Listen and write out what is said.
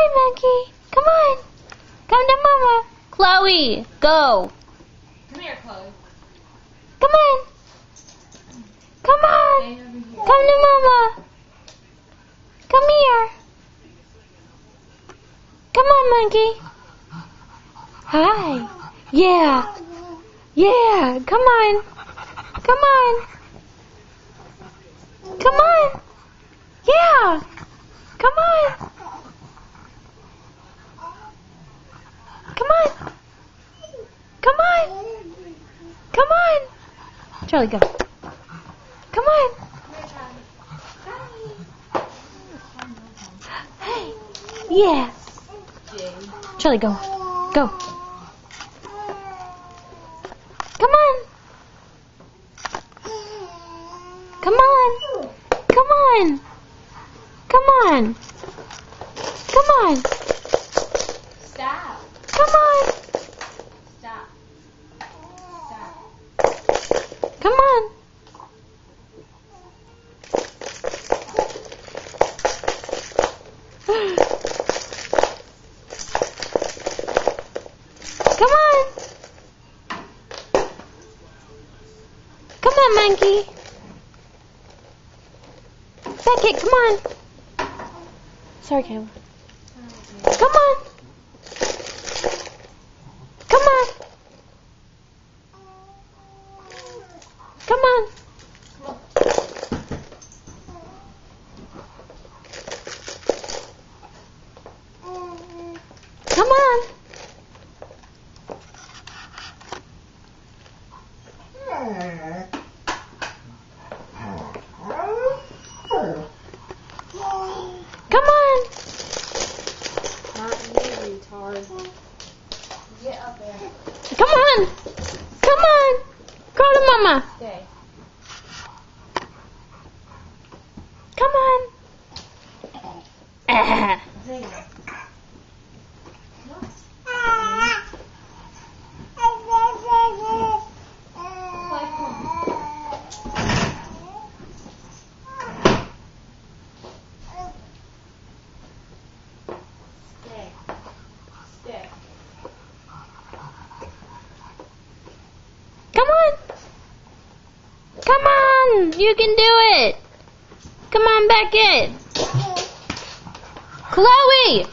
on, monkey. Come on. Come to mama. Chloe, go. Come here, Chloe. Come on. Come on. Stay over here. Come to mama. Come here. Come on, monkey. Hi. Yeah. Yeah. Come on. Come on. Come on. Yeah. Come on. Come on. Come on. Come on. Charlie, go. Come on. Hey. Yeah. Charlie, go. Go. Come on. Come on. Come on. Come on. Come on. Stop. Come on. Stop. Stop. Come on. Come on. Come on, monkey. Beckett, come on. Sorry, Kayla. Come on. Come on. Come on. Come on. Come on. Not you, retard. Get up there. Come on. Come on. Call to mama. Stay. Come on. There. Stay. Come on. Come on. You can do it. Come on, Beckett. Chloe.